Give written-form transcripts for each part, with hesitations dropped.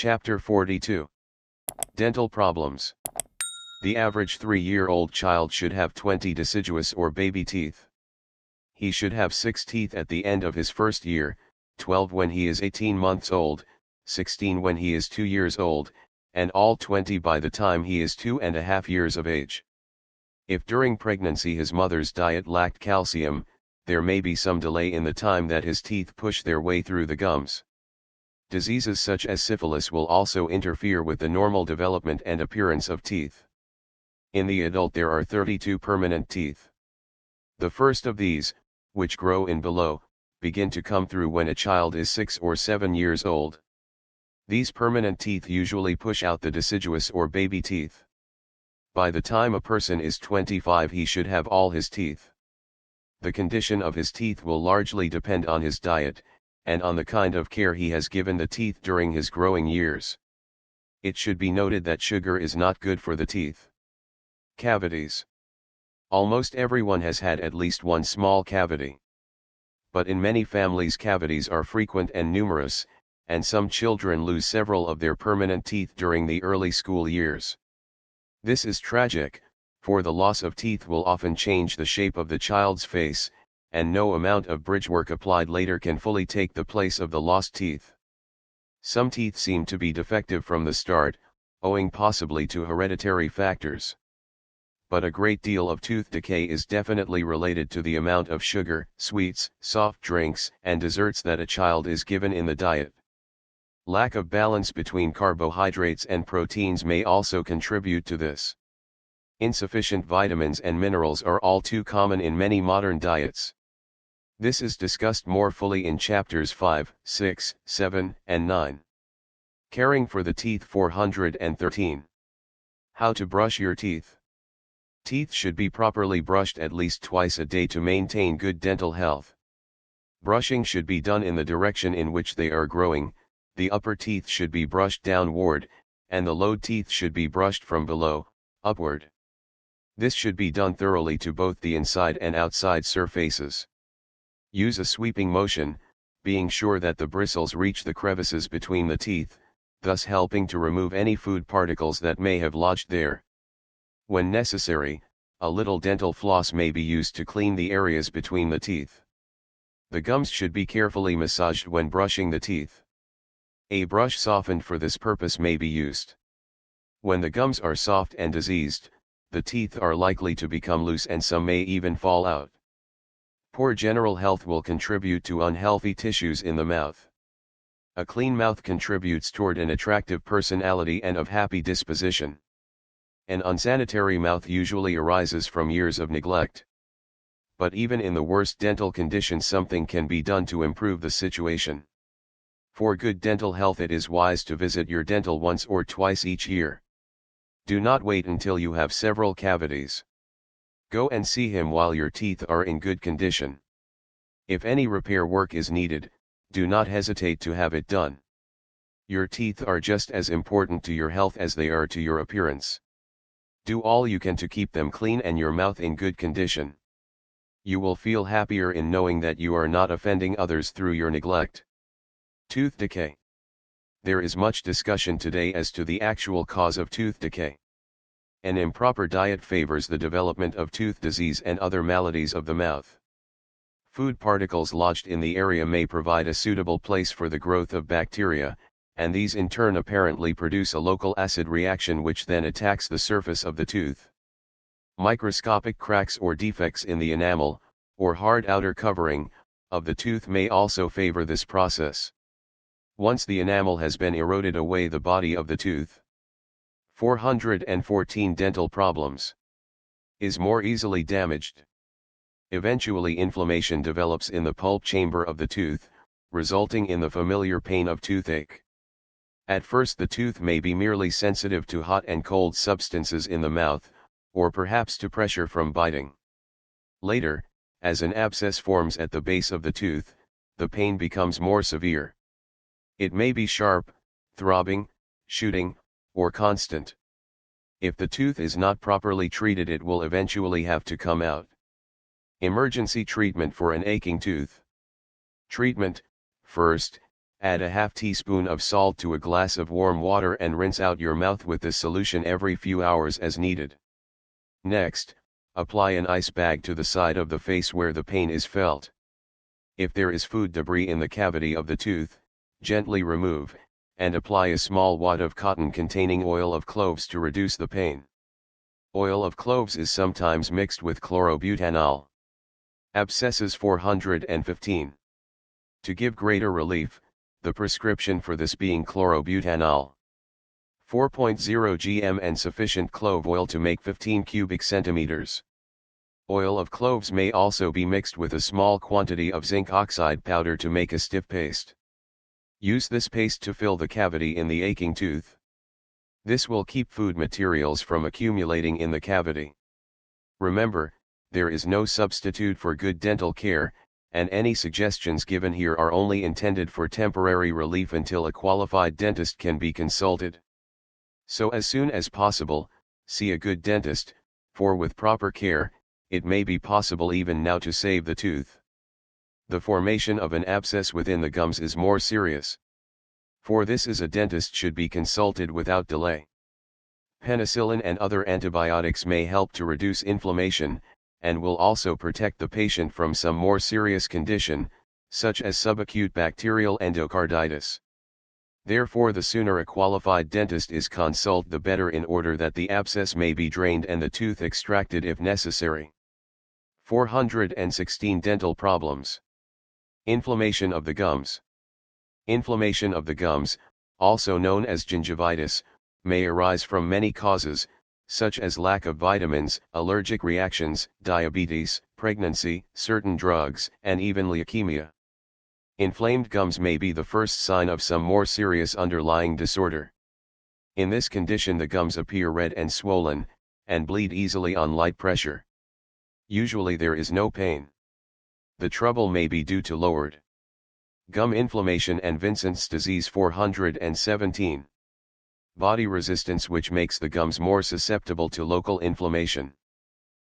Chapter 42. Dental Problems. The average 3-year-old child should have 20 deciduous or baby teeth. He should have 6 teeth at the end of his first year, 12 when he is 18 months old, 16 when he is 2 years old, and all 20 by the time he is 2.5 years of age. If during pregnancy his mother's diet lacked calcium, there may be some delay in the time that his teeth push their way through the gums. Diseases such as syphilis will also interfere with the normal development and appearance of teeth. In the adult there are 32 permanent teeth. The first of these, which grow in below, begin to come through when a child is 6 or 7 years old. These permanent teeth usually push out the deciduous or baby teeth. By the time a person is 25 he should have all his teeth. The condition of his teeth will largely depend on his diet, and on the kind of care he has given the teeth during his growing years. It should be noted that sugar is not good for the teeth. Cavities. Almost everyone has had at least one small cavity. But in many families cavities are frequent and numerous, and some children lose several of their permanent teeth during the early school years. This is tragic, for the loss of teeth will often change the shape of the child's face, and no amount of bridge work applied later can fully take the place of the lost teeth. Some teeth seem to be defective from the start, owing possibly to hereditary factors. But a great deal of tooth decay is definitely related to the amount of sugar, sweets, soft drinks, and desserts that a child is given in the diet. Lack of balance between carbohydrates and proteins may also contribute to this. Insufficient vitamins and minerals are all too common in many modern diets. This is discussed more fully in chapters 5, 6, 7, and 9. Caring for the teeth 413. How to brush your teeth. Teeth should be properly brushed at least twice a day to maintain good dental health. Brushing should be done in the direction in which they are growing, the upper teeth should be brushed downward, and the lower teeth should be brushed from below, upward. This should be done thoroughly to both the inside and outside surfaces. Use a sweeping motion, being sure that the bristles reach the crevices between the teeth, thus helping to remove any food particles that may have lodged there. When necessary, a little dental floss may be used to clean the areas between the teeth. The gums should be carefully massaged when brushing the teeth. A brush softened for this purpose may be used. When the gums are soft and diseased, the teeth are likely to become loose and some may even fall out. Poor general health will contribute to unhealthy tissues in the mouth. A clean mouth contributes toward an attractive personality and of happy disposition. An unsanitary mouth usually arises from years of neglect. But even in the worst dental conditions something can be done to improve the situation. For good dental health it is wise to visit your dental once or twice each year. Do not wait until you have several cavities. Go and see him while your teeth are in good condition. If any repair work is needed, do not hesitate to have it done. Your teeth are just as important to your health as they are to your appearance. Do all you can to keep them clean and your mouth in good condition. You will feel happier in knowing that you are not offending others through your neglect. Tooth decay. There is much discussion today as to the actual cause of tooth decay. An improper diet favors the development of tooth disease and other maladies of the mouth. Food particles lodged in the area may provide a suitable place for the growth of bacteria, and these in turn apparently produce a local acid reaction which then attacks the surface of the tooth. Microscopic cracks or defects in the enamel, or hard outer covering, of the tooth may also favor this process. Once the enamel has been eroded away the body of the tooth. 414 Dental problems. Is more easily damaged. Eventually inflammation develops in the pulp chamber of the tooth, resulting in the familiar pain of toothache. At first the tooth may be merely sensitive to hot and cold substances in the mouth, or perhaps to pressure from biting. Later, as an abscess forms at the base of the tooth, the pain becomes more severe. It may be sharp, throbbing, shooting, or constant. If the tooth is not properly treated it will eventually have to come out. Emergency treatment for an aching tooth. Treatment: first, Add a half teaspoon of salt to a glass of warm water and rinse out your mouth with this solution every few hours as needed. Next, apply an ice bag to the side of the face where the pain is felt. If there is food debris in the cavity of the tooth, gently remove, and apply a small wad of cotton containing oil of cloves to reduce the pain. Oil of cloves is sometimes mixed with chlorobutanol. Abscesses 415. To give greater relief, the prescription for this being chlorobutanol. 4.0 gm and sufficient clove oil to make 15 cubic centimeters. Oil of cloves may also be mixed with a small quantity of zinc oxide powder to make a stiff paste. Use this paste to fill the cavity in the aching tooth. This will keep food materials from accumulating in the cavity. Remember, there is no substitute for good dental care, and any suggestions given here are only intended for temporary relief until a qualified dentist can be consulted. So as soon as possible, see a good dentist, for with proper care, it may be possible even now to save the tooth. The formation of an abscess within the gums is more serious. For this a dentist should be consulted without delay. Penicillin and other antibiotics may help to reduce inflammation, and will also protect the patient from some more serious condition, such as subacute bacterial endocarditis. Therefore the sooner a qualified dentist is consulted the better, in order that the abscess may be drained and the tooth extracted if necessary. 416 Dental problems. Inflammation of the gums. Inflammation of the gums, also known as gingivitis, may arise from many causes, such as lack of vitamins, allergic reactions, diabetes, pregnancy, certain drugs, and even leukemia. Inflamed gums may be the first sign of some more serious underlying disorder. In this condition the gums appear red and swollen, and bleed easily on light pressure. Usually there is no pain. The trouble may be due to lowered gum inflammation and Vincent's disease. 417. Body resistance, which makes the gums more susceptible to local inflammation.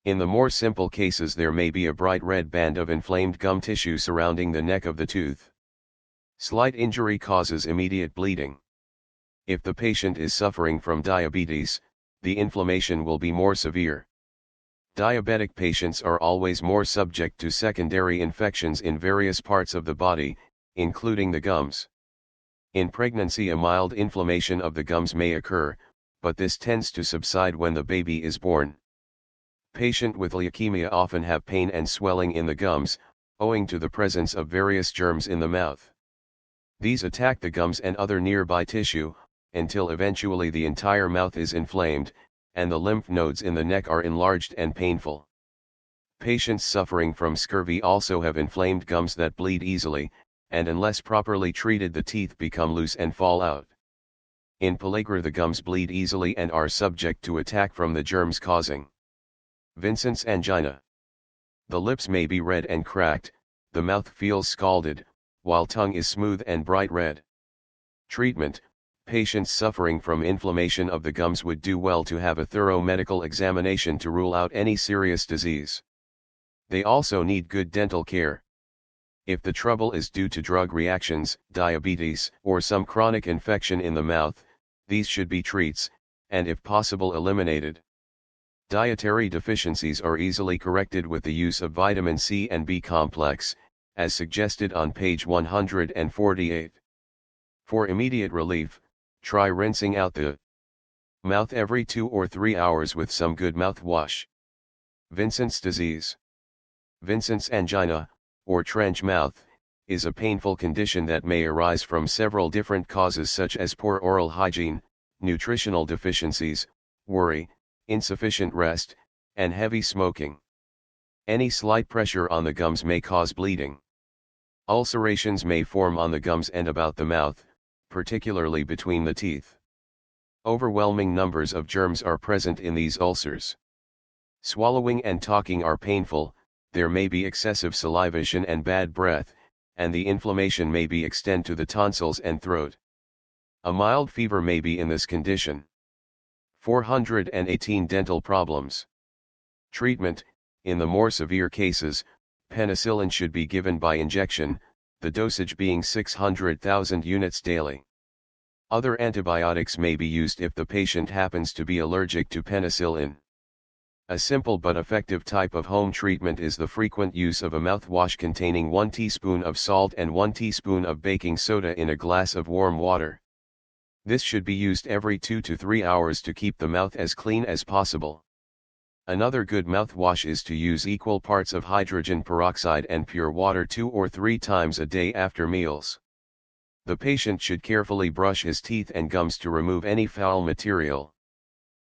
In the more simple cases there may be a bright red band of inflamed gum tissue surrounding the neck of the tooth. Slight injury causes immediate bleeding. If the patient is suffering from diabetes, the inflammation will be more severe. Diabetic patients are always more subject to secondary infections in various parts of the body, including the gums. In pregnancy a mild inflammation of the gums may occur, but this tends to subside when the baby is born. Patients with leukemia often have pain and swelling in the gums, owing to the presence of various germs in the mouth. These attack the gums and other nearby tissue, until eventually the entire mouth is inflamed, and the lymph nodes in the neck are enlarged and painful. Patients suffering from scurvy also have inflamed gums that bleed easily, and unless properly treated the teeth become loose and fall out. In pellagra the gums bleed easily and are subject to attack from the germs causing Vincent's angina. The lips may be red and cracked, the mouth feels scalded, while tongue is smooth and bright red. Treatment: patients suffering from inflammation of the gums would do well to have a thorough medical examination to rule out any serious disease. They also need good dental care. If the trouble is due to drug reactions, diabetes, or some chronic infection in the mouth, these should be treated, and if possible eliminated. Dietary deficiencies are easily corrected with the use of vitamin C and B complex, as suggested on page 148. For immediate relief, try rinsing out the mouth every 2 or 3 hours with some good mouthwash. Vincent's disease. Vincent's angina, or trench mouth, is a painful condition that may arise from several different causes such as poor oral hygiene, nutritional deficiencies, worry, insufficient rest, and heavy smoking. Any slight pressure on the gums may cause bleeding. Ulcerations may form on the gums and about the mouth, particularly between the teeth. Overwhelming numbers of germs are present in these ulcers. Swallowing and talking are painful, there may be excessive salivation and bad breath, and the inflammation may be extend to the tonsils and throat. A mild fever may be in this condition. 418 Dental problems. Treatment: in the more severe cases, penicillin should be given by injection, the dosage being 600,000 units daily. Other antibiotics may be used if the patient happens to be allergic to penicillin. A simple but effective type of home treatment is the frequent use of a mouthwash containing 1 teaspoon of salt and 1 teaspoon of baking soda in a glass of warm water. This should be used every 2 to 3 hours to keep the mouth as clean as possible. Another good mouthwash is to use equal parts of hydrogen peroxide and pure water 2 or 3 times a day after meals. The patient should carefully brush his teeth and gums to remove any foul material.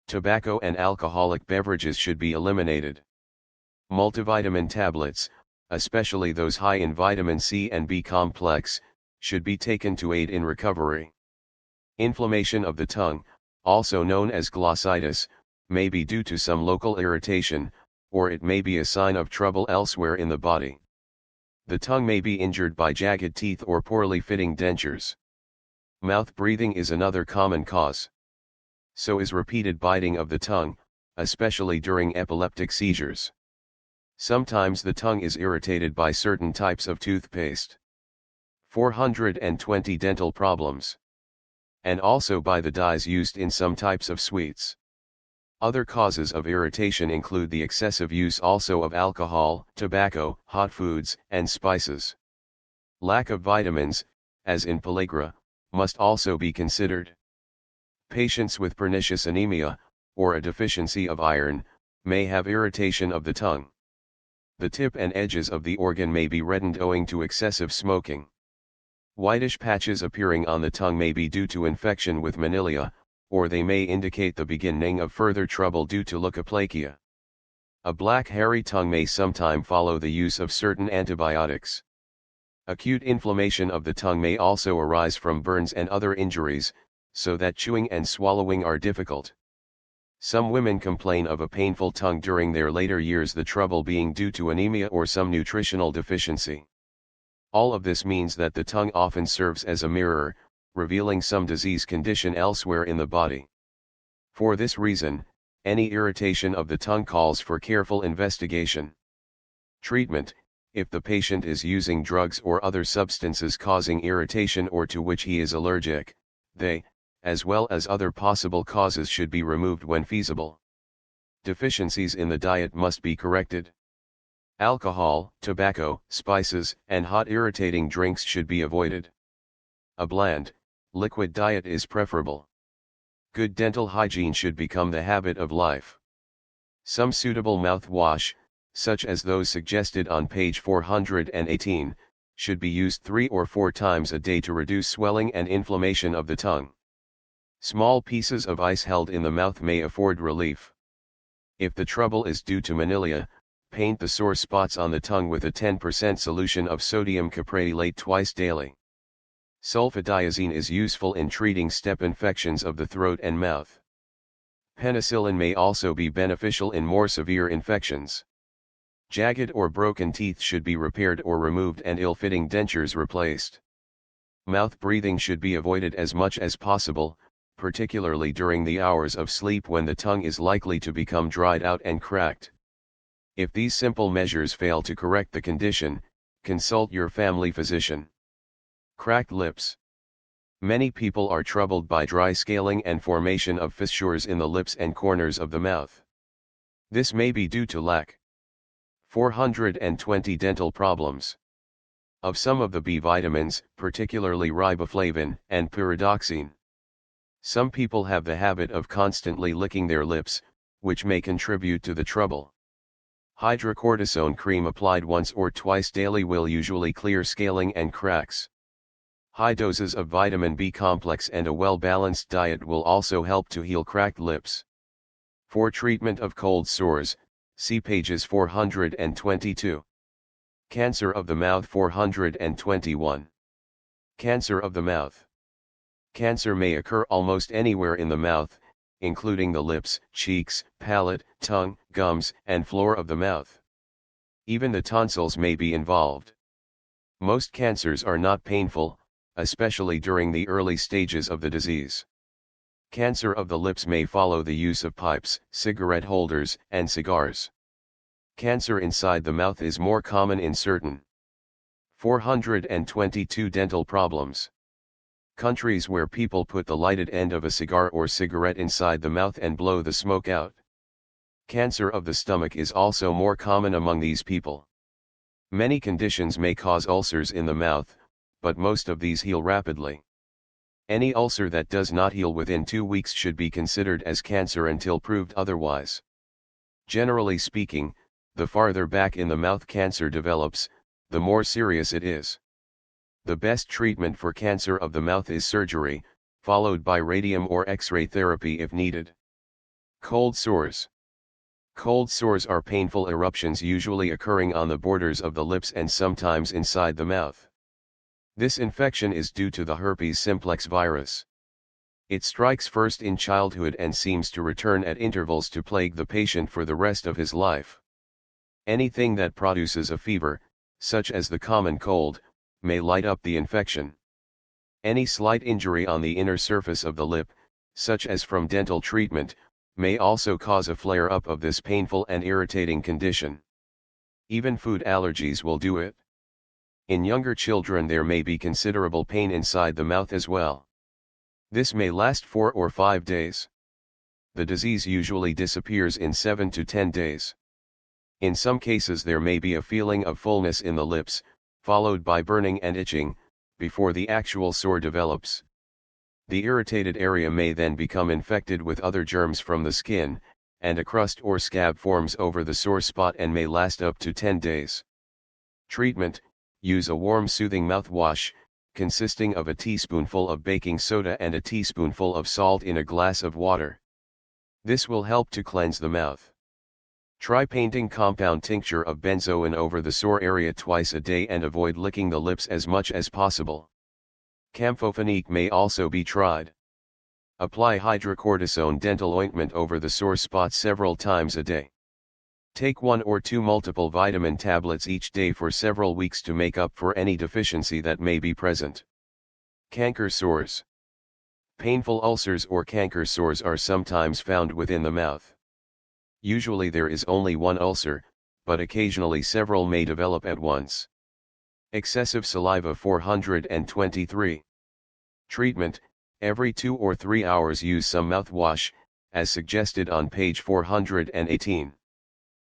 Tobacco and alcoholic beverages should be eliminated. Multivitamin tablets, especially those high in vitamin C and B complex, should be taken to aid in recovery. Inflammation of the tongue, also known as glossitis, may be due to some local irritation, or it may be a sign of trouble elsewhere in the body. The tongue may be injured by jagged teeth or poorly fitting dentures. Mouth breathing is another common cause. So is repeated biting of the tongue, especially during epileptic seizures. Sometimes the tongue is irritated by certain types of toothpaste. 420 dental problems. And also by the dyes used in some types of sweets. Other causes of irritation include the excessive use also of alcohol, tobacco, hot foods, and spices. Lack of vitamins, as in pellagra, must also be considered. Patients with pernicious anemia, or a deficiency of iron, may have irritation of the tongue. The tip and edges of the organ may be reddened owing to excessive smoking. Whitish patches appearing on the tongue may be due to infection with Manila, or they may indicate the beginning of further trouble due to leukoplakia. A black hairy tongue may sometime follow the use of certain antibiotics. Acute inflammation of the tongue may also arise from burns and other injuries, so that chewing and swallowing are difficult. Some women complain of a painful tongue during their later years, the trouble being due to anemia or some nutritional deficiency. All of this means that the tongue often serves as a mirror, revealing some disease condition elsewhere in the body. For this reason, any irritation of the tongue calls for careful investigation. Treatment: if the patient is using drugs or other substances causing irritation or to which he is allergic, they, as well as other possible causes, should be removed when feasible. Deficiencies in the diet must be corrected. Alcohol, tobacco, spices, and hot irritating drinks should be avoided. A bland, liquid diet is preferable. Good dental hygiene should become the habit of life. Some suitable mouthwash, such as those suggested on page 418, should be used 3 or 4 times a day to reduce swelling and inflammation of the tongue. Small pieces of ice held in the mouth may afford relief. If the trouble is due to Manila, paint the sore spots on the tongue with a 10% solution of sodium caprolate twice daily. Sulfadiazine is useful in treating step infections of the throat and mouth. Penicillin may also be beneficial in more severe infections. Jagged or broken teeth should be repaired or removed and ill-fitting dentures replaced. Mouth breathing should be avoided as much as possible, particularly during the hours of sleep when the tongue is likely to become dried out and cracked. If these simple measures fail to correct the condition, consult your family physician. Cracked lips. Many people are troubled by dry scaling and formation of fissures in the lips and corners of the mouth. This may be due to lack. 420 dental problems. Of some of the B vitamins, particularly riboflavin and pyridoxine. Some people have the habit of constantly licking their lips, which may contribute to the trouble. Hydrocortisone cream applied once or twice daily will usually clear scaling and cracks. High doses of vitamin B complex and a well-balanced diet will also help to heal cracked lips. For treatment of cold sores, see pages 422. Cancer of the mouth 421. Cancer of the mouth. Cancer may occur almost anywhere in the mouth, including the lips, cheeks, palate, tongue, gums, and floor of the mouth. Even the tonsils may be involved. Most cancers are not painful, especially during the early stages of the disease. Cancer of the lips may follow the use of pipes, cigarette holders, and cigars. Cancer inside the mouth is more common in certain 422 Dental problems. Countries where people put the lighted end of a cigar or cigarette inside the mouth and blow the smoke out. Cancer of the stomach is also more common among these people. Many conditions may cause ulcers in the mouth, but most of these heal rapidly. Any ulcer that does not heal within 2 weeks should be considered as cancer until proved otherwise. Generally speaking, the farther back in the mouth cancer develops, the more serious it is. The best treatment for cancer of the mouth is surgery, followed by radium or X-ray therapy if needed. Cold sores. Cold sores are painful eruptions usually occurring on the borders of the lips and sometimes inside the mouth. This infection is due to the herpes simplex virus. It strikes first in childhood and seems to return at intervals to plague the patient for the rest of his life. Anything that produces a fever, such as the common cold, may light up the infection. Any slight injury on the inner surface of the lip, such as from dental treatment, may also cause a flare-up of this painful and irritating condition. Even food allergies will do it. In younger children there may be considerable pain inside the mouth as well. This may last 4 or 5 days. The disease usually disappears in 7 to 10 days. In some cases there may be a feeling of fullness in the lips, followed by burning and itching, before the actual sore develops. The irritated area may then become infected with other germs from the skin, and a crust or scab forms over the sore spot and may last up to 10 days. Treatment: use a warm soothing mouthwash, consisting of a teaspoonful of baking soda and a teaspoonful of salt in a glass of water. This will help to cleanse the mouth. Try painting compound tincture of benzoin over the sore area twice a day and avoid licking the lips as much as possible. Camphophenique may also be tried. Apply hydrocortisone dental ointment over the sore spot several times a day. Take 1 or 2 multiple vitamin tablets each day for several weeks to make up for any deficiency that may be present. Canker sores. Painful ulcers or canker sores are sometimes found within the mouth. Usually there is only one ulcer, but occasionally several may develop at once. Excessive saliva 423. Treatment: every 2 or 3 hours use some mouthwash, as suggested on page 418.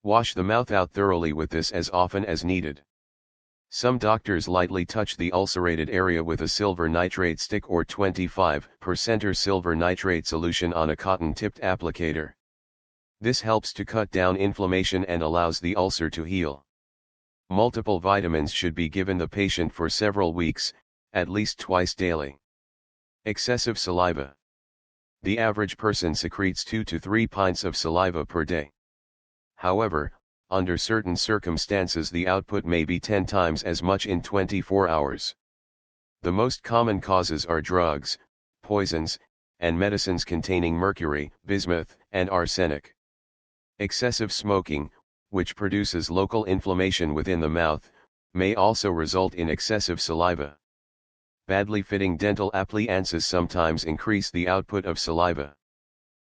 Wash the mouth out thoroughly with this as often as needed. Some doctors lightly touch the ulcerated area with a silver nitrate stick or 25% or silver nitrate solution on a cotton-tipped applicator. This helps to cut down inflammation and allows the ulcer to heal. Multiple vitamins should be given the patient for several weeks, at least twice daily. Excessive saliva. The average person secretes 2 to 3 pints of saliva per day. However, under certain circumstances the output may be 10 times as much in 24 hours. The most common causes are drugs, poisons, and medicines containing mercury, bismuth, and arsenic. Excessive smoking, which produces local inflammation within the mouth, may also result in excessive saliva. Badly fitting dental appliances sometimes increase the output of saliva.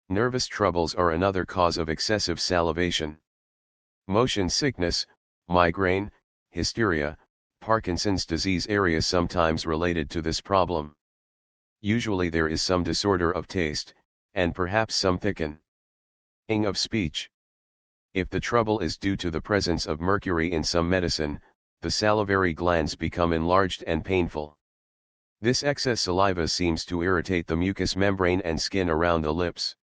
Nervous troubles are another cause of excessive salivation. Motion sickness, migraine, hysteria, Parkinson's disease area sometimes related to this problem. Usually there is some disorder of taste, and perhaps some thickening of speech. If the trouble is due to the presence of mercury in some medicine, the salivary glands become enlarged and painful. This excess saliva seems to irritate the mucous membrane and skin around the lips.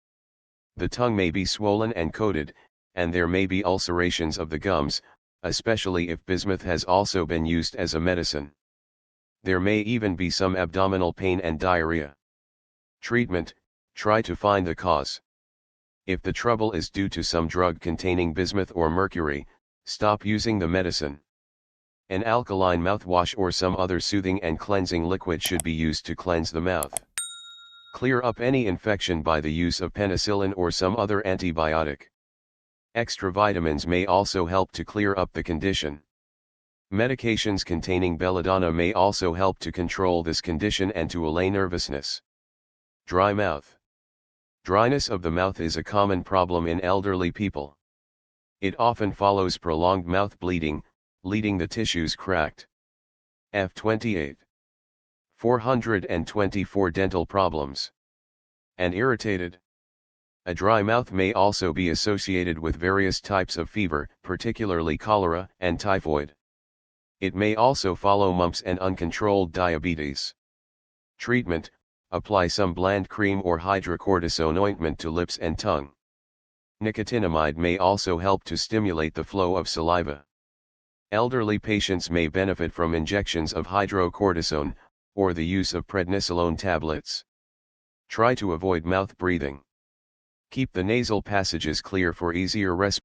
The tongue may be swollen and coated, and there may be ulcerations of the gums, especially if bismuth has also been used as a medicine. There may even be some abdominal pain and diarrhea. Treatment: try to find the cause. If the trouble is due to some drug containing bismuth or mercury, stop using the medicine. An alkaline mouthwash or some other soothing and cleansing liquid should be used to cleanse the mouth. Clear up any infection by the use of penicillin or some other antibiotic. Extra vitamins may also help to clear up the condition. Medications containing belladonna may also help to control this condition and to allay nervousness. Dry mouth. Dryness of the mouth is a common problem in elderly people. It often follows prolonged mouth bleeding, leaving the tissues cracked. F28. 424 dental problems. An irritated. A dry mouth may also be associated with various types of fever, particularly cholera and typhoid. It may also follow mumps and uncontrolled diabetes. Treatment: apply some bland cream or hydrocortisone ointment to lips and tongue. Nicotinamide may also help to stimulate the flow of saliva. Elderly patients may benefit from injections of hydrocortisone, or the use of prednisolone tablets. Try to avoid mouth breathing. Keep the nasal passages clear for easier respiration.